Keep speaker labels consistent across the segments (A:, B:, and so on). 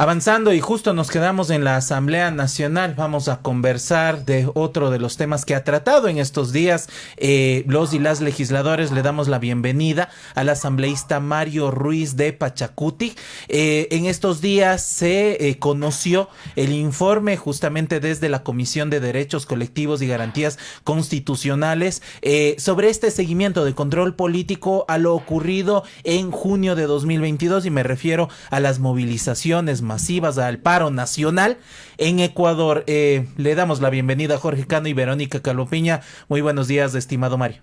A: Avanzando y justo nos quedamos en la Asamblea Nacional, vamos a conversar de otro de los temas que ha tratado en estos días. Los y las legisladores le damos la bienvenida al asambleísta Mario Ruiz de Pachacuti. En estos días se conoció el informe justamente desde la Comisión de Derechos Colectivos y Garantías Constitucionales sobre este seguimiento de control político a lo ocurrido en junio de 2022 y me refiero a las movilizaciones masivas al paro nacional en Ecuador. Le damos la bienvenida a Jorge Cano y Verónica Calopiña. Muy buenos días, estimado Mario.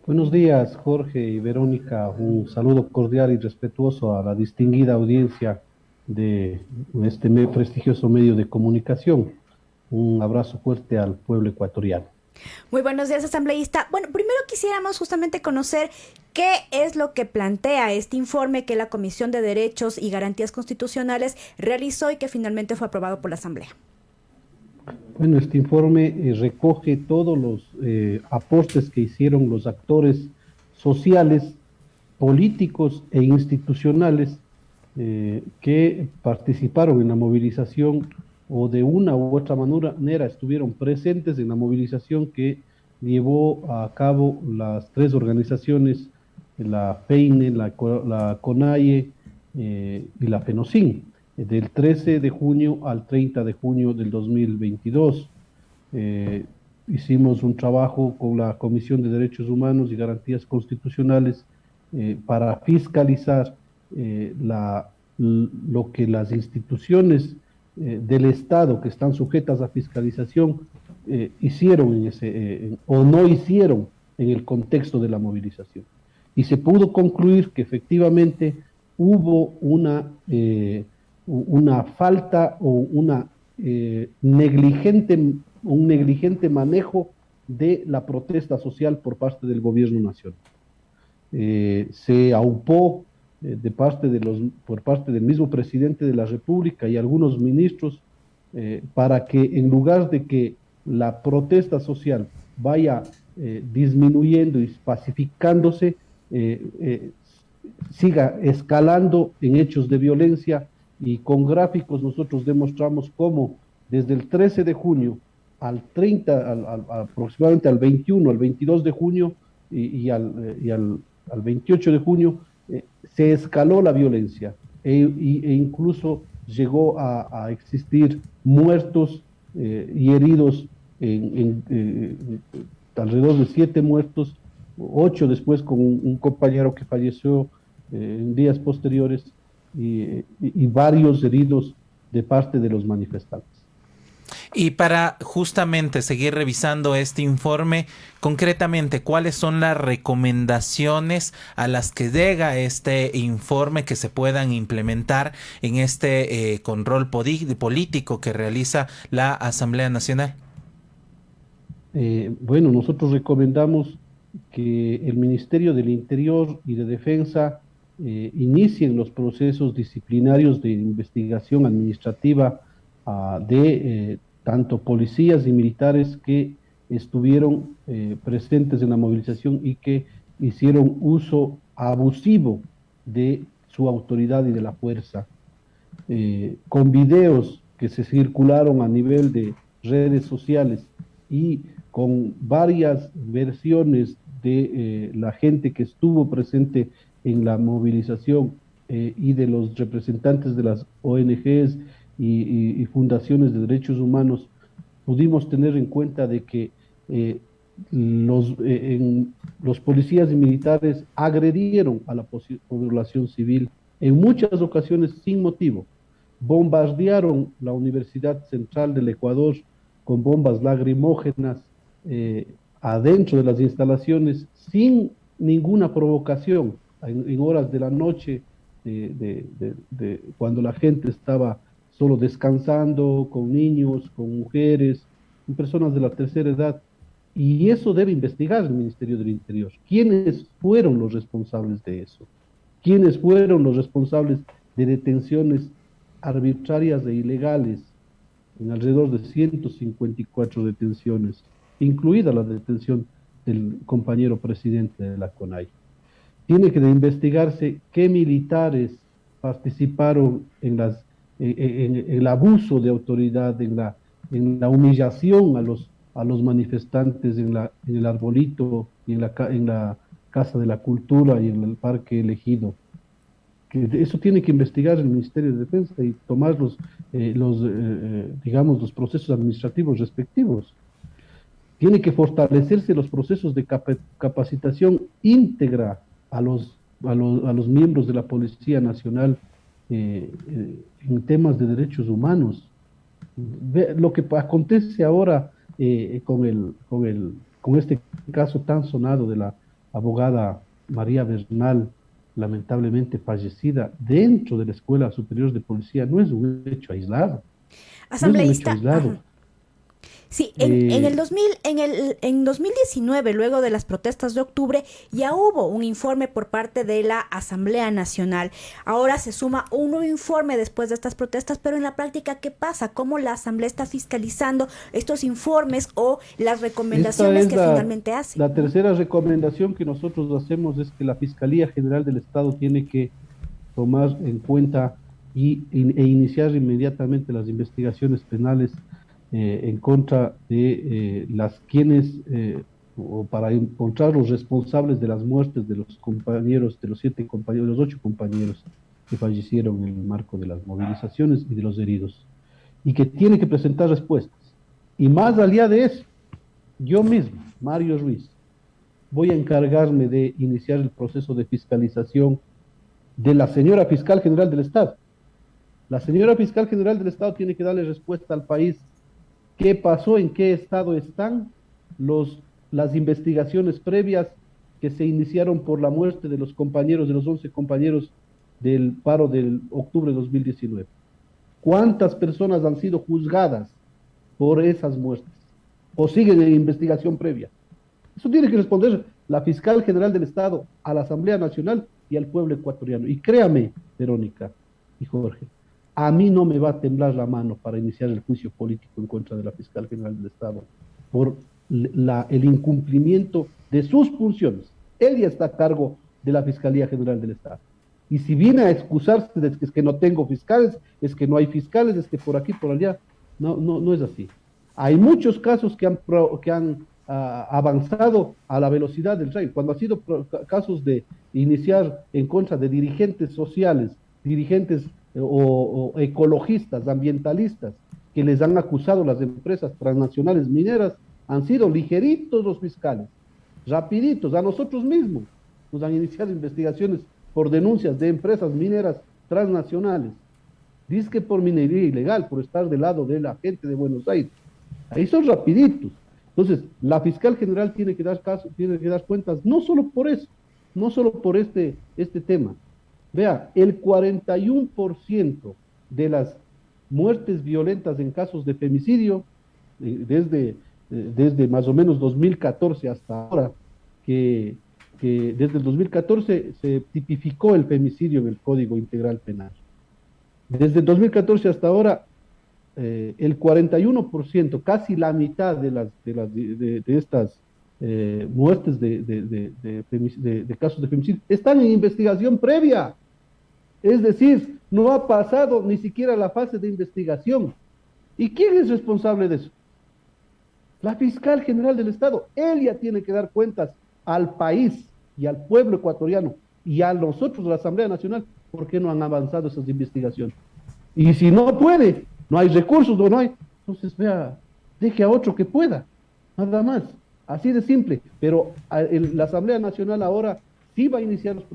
B: Buenos días, Jorge y Verónica. Un saludo cordial y respetuoso a la distinguida audiencia de este prestigioso medio de comunicación. Un abrazo fuerte al pueblo ecuatoriano.
C: Muy buenos días, asambleísta. Bueno, primero quisiéramos justamente conocer qué es lo que plantea este informe que la Comisión de Derechos y Garantías Constitucionales realizó y que finalmente fue aprobado por la Asamblea.
B: Bueno, este informe recoge todos los aportes que hicieron los actores sociales, políticos e institucionales que participaron en la movilización o de una u otra manera estuvieron presentes en la movilización que llevó a cabo las tres organizaciones, la FEINE, la CONAIE y la FENOCIN, del 13 de junio al 30 de junio del 2022. Hicimos un trabajo con la Comisión de Derechos Humanos y Garantías Constitucionales para fiscalizar lo que las instituciones del Estado que están sujetas a fiscalización hicieron o no hicieron en el contexto de la movilización. Y se pudo concluir que efectivamente hubo una falta o un negligente manejo de la protesta social por parte del gobierno nacional. Se aupó por parte del mismo presidente de la República y algunos ministros para que en lugar de que la protesta social vaya disminuyendo y pacificándose, siga escalando en hechos de violencia, y con gráficos nosotros demostramos cómo desde el 13 de junio al 30, aproximadamente al 21, al 22 de junio al 28 de junio, se escaló la violencia e incluso llegó a existir muertos y heridos, alrededor de 7 muertos, 8 después con un compañero que falleció en días posteriores y varios heridos de parte de los manifestantes.
A: Y para justamente seguir revisando este informe, concretamente, ¿cuáles son las recomendaciones a las que llega este informe que se puedan implementar en este control político que realiza la Asamblea Nacional?
B: Bueno, nosotros recomendamos que el Ministerio del Interior y de Defensa inicien los procesos disciplinarios de investigación administrativa de tanto policías y militares que estuvieron presentes en la movilización y que hicieron uso abusivo de su autoridad y de la fuerza, con videos que se circularon a nivel de redes sociales y con varias versiones de la gente que estuvo presente en la movilización y de los representantes de las ONGs y fundaciones de derechos humanos, pudimos tener en cuenta de que los policías y militares agredieron a la población civil en muchas ocasiones sin motivo. Bombardearon la Universidad Central del Ecuador con bombas lacrimógenas adentro de las instalaciones sin ninguna provocación en horas de la noche, cuando la gente estaba solo descansando, con niños, con mujeres, con personas de la tercera edad. Y eso debe investigar el Ministerio del Interior. ¿Quiénes fueron los responsables de eso? ¿Quiénes fueron los responsables de detenciones arbitrarias e ilegales en alrededor de 154 detenciones, incluida la detención del compañero presidente de la CONAIE? Tiene que investigarse qué militares participaron en el abuso de autoridad, en la humillación a los manifestantes en el Arbolito y en la Casa de la Cultura y en el Parque Elegido. Que eso tiene que investigar el Ministerio de Defensa y tomar digamos, los procesos administrativos respectivos. Tiene que fortalecerse los procesos de capacitación íntegra a los miembros de la Policía Nacional en temas de derechos humanos. Lo que acontece ahora con este caso tan sonado de la abogada María Bernal, lamentablemente fallecida dentro de la Escuela Superior de Policía, no es un hecho aislado.
C: Asambleísta.
B: No es un hecho aislado.
C: Ajá. Sí, en 2019, luego de las protestas de octubre, ya hubo un informe por parte de la Asamblea Nacional. Ahora se suma un nuevo informe después de estas protestas, pero en la práctica, ¿qué pasa? ¿Cómo la Asamblea está fiscalizando estos informes o las recomendaciones que finalmente hace?
B: La tercera recomendación que nosotros hacemos es que la Fiscalía General del Estado tiene que tomar en cuenta e iniciar inmediatamente las investigaciones penales en contra de o para encontrar los responsables de las muertes de los compañeros, de los 7 compañeros, los 8 compañeros que fallecieron en el marco de las movilizaciones y de los heridos, y que tiene que presentar respuestas. Y más allá de eso, yo mismo, Mario Ruiz, voy a encargarme de iniciar el proceso de fiscalización de la señora Fiscal General del Estado. La señora Fiscal General del Estado tiene que darle respuesta al país. ¿Qué pasó? ¿En qué estado están las investigaciones previas que se iniciaron por la muerte de los 11 compañeros del paro del octubre de 2019? ¿Cuántas personas han sido juzgadas por esas muertes? ¿O siguen en investigación previa? Eso tiene que responder la Fiscal General del Estado a la Asamblea Nacional y al pueblo ecuatoriano. Y créame, Verónica y Jorge, a mí no me va a temblar la mano para iniciar el juicio político en contra de la Fiscal General del Estado por el incumplimiento de sus funciones. Ella está a cargo de la Fiscalía General del Estado. Y si viene a excusarse de que es que no tengo fiscales, es que no hay fiscales, es que por aquí, por allá, no es así. Hay muchos casos que han avanzado a la velocidad del rayo. Cuando ha sido casos de iniciar en contra de dirigentes sociales, dirigentes o ecologistas, ambientalistas, que les han acusado las empresas transnacionales mineras, han sido ligeritos los fiscales, rapiditos. A nosotros mismos nos han iniciado investigaciones por denuncias de empresas mineras transnacionales, dizque por minería ilegal, por estar del lado de la gente de Buenos Aires. Ahí son rapiditos. Entonces, la Fiscal General tiene que dar cuentas, no solo por eso, no solo por este tema. Vea, el 41% de las muertes violentas en casos de femicidio, desde más o menos 2014 hasta ahora, que desde el 2014 se tipificó el femicidio en el Código Integral Penal. Desde el 2014 hasta ahora, el 41%, casi la mitad de estas muertes de casos de femicidio están en investigación previa. Es decir, no ha pasado ni siquiera la fase de investigación. ¿Y quién es responsable de eso? La Fiscal General del Estado. Ella tiene que dar cuentas al país y al pueblo ecuatoriano y a nosotros de la Asamblea Nacional por qué no han avanzado esas investigaciones. Y si no puede, no hay recursos, no hay, entonces deje a otro que pueda, nada más, así de simple. Pero la Asamblea Nacional ahora sí va a iniciar los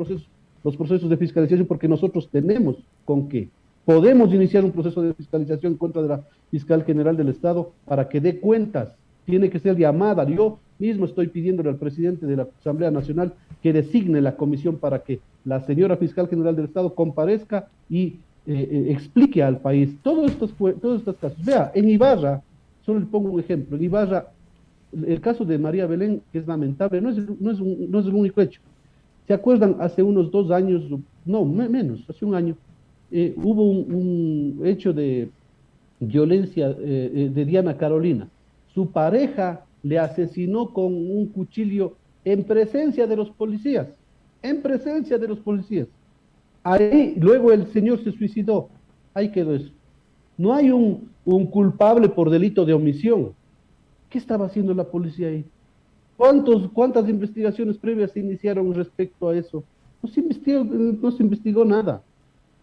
B: procesos de fiscalización, porque nosotros tenemos con qué. Podemos iniciar un proceso de fiscalización en contra de la Fiscal General del Estado para que dé cuentas. Tiene que ser llamada. Yo mismo estoy pidiéndole al presidente de la Asamblea Nacional que designe la comisión para que la señora Fiscal General del Estado comparezca y explique al país todos estos casos. Vea, en Ibarra, solo le pongo un ejemplo, en Ibarra, el caso de María Belén, que es lamentable, no es el único hecho. ¿Se acuerdan? Hace unos 2 años, no, menos, hace un año, hubo un hecho de violencia de Diana Carolina. Su pareja le asesinó con un cuchillo en presencia de los policías. En presencia de los policías. Ahí, luego el señor se suicidó. Ahí quedó eso. No hay un culpable por delito de omisión. ¿Qué estaba haciendo la policía ahí? ¿Cuántas investigaciones previas se iniciaron respecto a eso? No se investigó nada.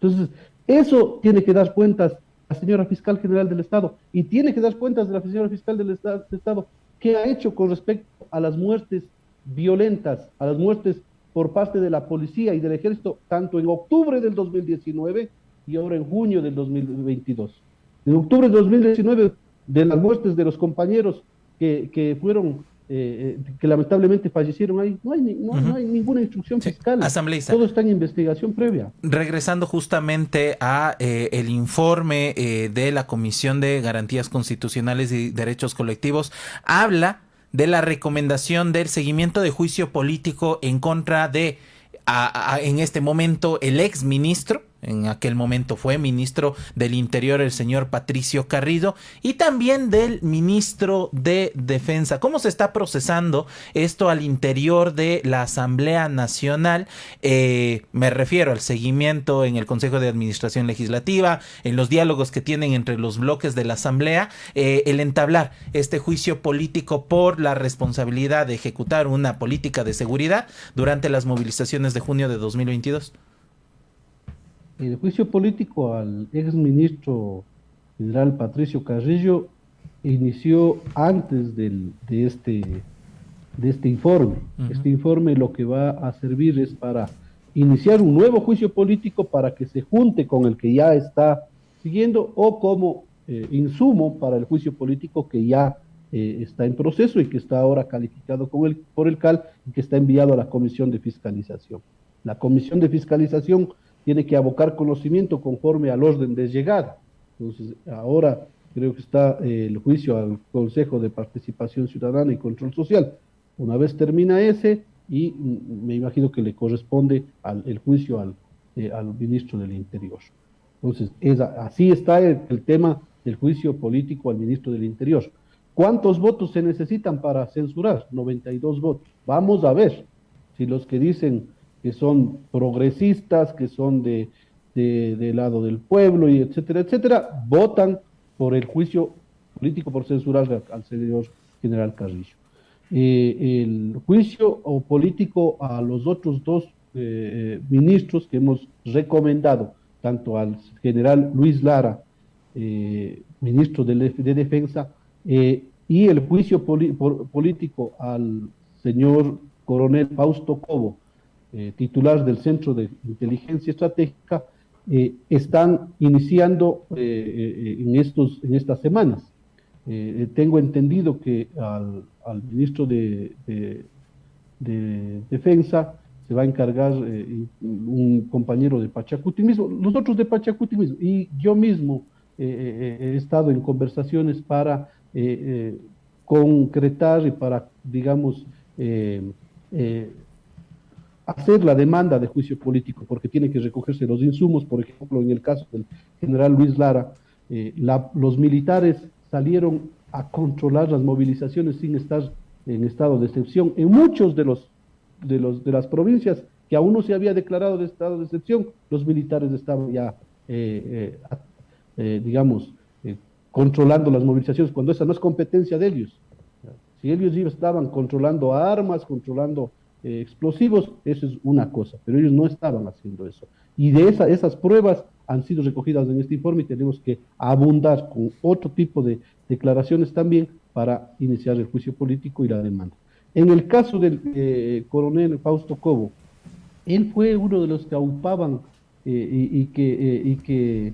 B: Entonces, eso tiene que dar cuentas la señora fiscal general del Estado y tiene que dar cuentas de la señora fiscal del Estado qué ha hecho con respecto a las muertes violentas, a las muertes por parte de la policía y del ejército, tanto en octubre del 2019 y ahora en junio del 2022. En octubre del 2019, de las muertes de los compañeros que fueron, que lamentablemente fallecieron ahí, no hay ninguna instrucción fiscal.
A: Asambleísta.
B: Todo está en investigación previa.
A: Regresando justamente a el informe de la Comisión de Garantías Constitucionales y Derechos Colectivos, habla de la recomendación del seguimiento de juicio político en contra de, en este momento, el ex ministro, en aquel momento fue ministro del Interior, el señor Patricio Carrillo, y también del ministro de Defensa. ¿Cómo se está procesando esto al interior de la Asamblea Nacional? Me refiero al seguimiento en el Consejo de Administración Legislativa, en los diálogos que tienen entre los bloques de la Asamblea, el entablar este juicio político por la responsabilidad de ejecutar una política de seguridad durante las movilizaciones de junio de 2022.
B: El juicio político al ex ministro general Patricio Carrillo inició antes de este informe. Uh-huh. Este informe lo que va a servir es para iniciar un nuevo juicio político para que se junte con el que ya está siguiendo o como insumo para el juicio político que ya está en proceso y que está ahora calificado por el CAL y que está enviado a la Comisión de Fiscalización. La Comisión de Fiscalización tiene que abocar conocimiento conforme al orden de llegada. Entonces, ahora creo que está el juicio al Consejo de Participación Ciudadana y Control Social. Una vez termina ese, y me imagino que le corresponde el juicio al ministro del Interior. Entonces, así está el tema del juicio político al ministro del Interior. ¿Cuántos votos se necesitan para censurar? 92 votos. Vamos a ver si los que dicen que son progresistas, que son del lado del pueblo, y etcétera, etcétera, votan por el juicio político por censurar al señor general Carrillo. El juicio político a los otros dos ministros que hemos recomendado, tanto al general Luis Lara, ministro de Defensa, y el juicio político al señor coronel Fausto Cobo, titular del Centro de Inteligencia Estratégica, están iniciando en estas semanas. Tengo entendido que al ministro de Defensa se va a encargar un compañero de Pachacuti mismo, los otros de Pachacuti mismo, y yo mismo he estado en conversaciones para concretar y para, digamos, hacer la demanda de juicio político, porque tienen que recogerse los insumos. Por ejemplo, en el caso del general Luis Lara, los militares salieron a controlar las movilizaciones sin estar en estado de excepción. En muchos de las provincias que aún no se había declarado de estado de excepción, los militares estaban ya, controlando las movilizaciones, cuando esa no es competencia de ellos. Si ellos estaban controlando armas, controlando explosivos, eso es una cosa, pero ellos no estaban haciendo eso. Y de esas pruebas han sido recogidas en este informe y tenemos que abundar con otro tipo de declaraciones también para iniciar el juicio político y la demanda. En el caso del coronel Fausto Cobo, él fue uno de los que aupaban y que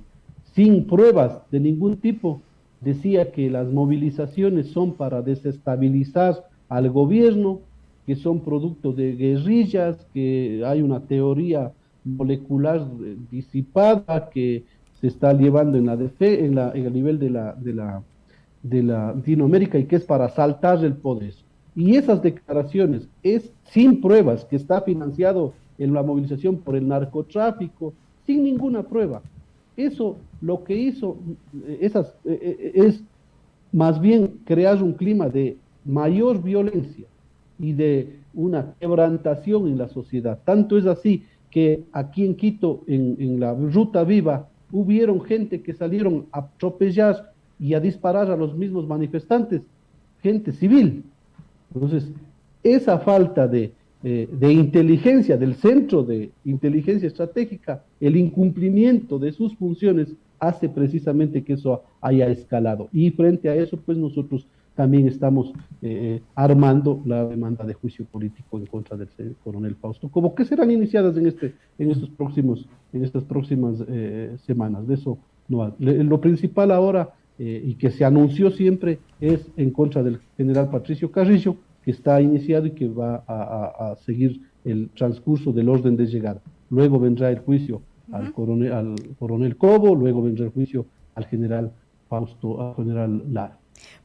B: sin pruebas de ningún tipo decía que las movilizaciones son para desestabilizar al gobierno, que son producto de guerrillas, que hay una teoría molecular disipada que se está llevando en el nivel de la Latinoamérica y que es para saltar el poder. Y esas declaraciones es sin pruebas, que está financiado en la movilización por el narcotráfico, sin ninguna prueba. Eso lo que hizo es más bien crear un clima de mayor violencia y de una quebrantación en la sociedad. Tanto es así que aquí en Quito, en la Ruta Viva, hubieron gente que salieron a atropellar y a disparar a los mismos manifestantes, gente civil. Entonces, esa falta de inteligencia del Centro de Inteligencia Estratégica, el incumplimiento de sus funciones, hace precisamente que eso haya escalado. Y frente a eso, pues nosotros también estamos armando la demanda de juicio político en contra del coronel Fausto, como que serán iniciadas en estas próximas semanas. De eso no hay. Lo principal ahora, y que se anunció siempre, es en contra del general Patricio Carrillo, que está iniciado y que va a seguir el transcurso del orden de llegada. Luego vendrá el juicio al coronel Cobo, luego vendrá el juicio al general Fausto, al general Lara.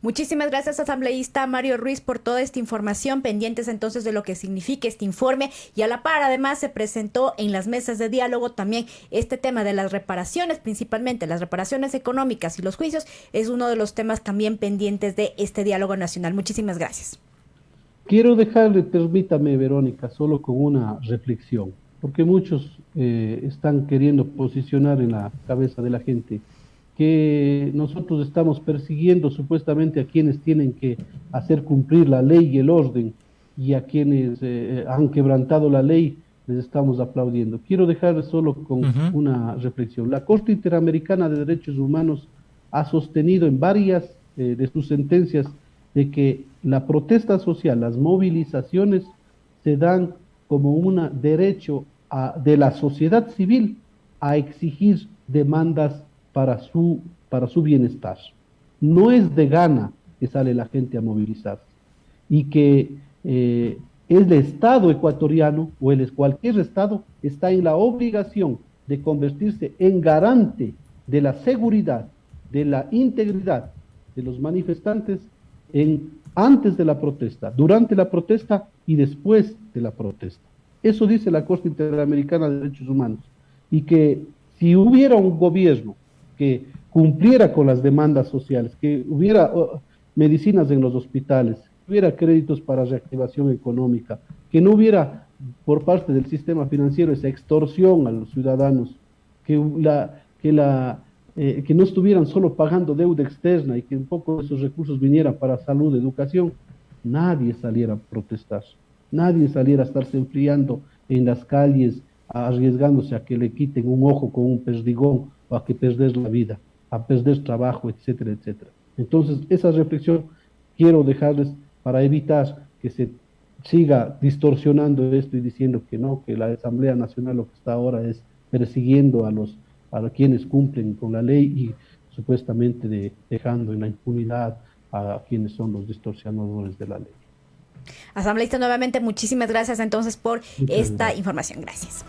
C: Muchísimas gracias, asambleísta Mario Ruiz, por toda esta información, pendientes entonces de lo que significa este informe, y a la par además se presentó en las mesas de diálogo también este tema de las reparaciones, principalmente las reparaciones económicas y los juicios, es uno de los temas también pendientes de este diálogo nacional. Muchísimas gracias.
B: Quiero dejarle, permítame, Verónica, solo con una reflexión, porque muchos están queriendo posicionar en la cabeza de la gente que nosotros estamos persiguiendo supuestamente a quienes tienen que hacer cumplir la ley y el orden, y a quienes han quebrantado la ley les estamos aplaudiendo. Quiero dejarles solo con una reflexión. La Corte Interamericana de Derechos Humanos ha sostenido en varias de sus sentencias de que la protesta social, las movilizaciones, se dan como un derecho de la sociedad civil a exigir demandas para su bienestar. No es de gana que sale la gente a movilizarse, y que el Estado ecuatoriano o cualquier Estado está en la obligación de convertirse en garante de la seguridad, de la integridad de los manifestantes antes de la protesta, durante la protesta y después de la protesta. Eso dice la Corte Interamericana de Derechos Humanos, y que si hubiera un gobierno que cumpliera con las demandas sociales, que hubiera medicinas en los hospitales, que hubiera créditos para reactivación económica, que no hubiera por parte del sistema financiero esa extorsión a los ciudadanos, que no estuvieran solo pagando deuda externa y que un poco de esos recursos vinieran para salud, educación, nadie saliera a protestar, nadie saliera a estarse enfriando en las calles, arriesgándose a que le quiten un ojo con un perdigón, o a que perder la vida, a perder trabajo, etcétera, etcétera. Entonces, esa reflexión quiero dejarles para evitar que se siga distorsionando esto y diciendo que no, que la Asamblea Nacional lo que está ahora es persiguiendo a quienes cumplen con la ley y supuestamente dejando en la impunidad a quienes son los distorsionadores de la ley.
C: Asambleísta, nuevamente muchísimas gracias entonces por esta información. Gracias.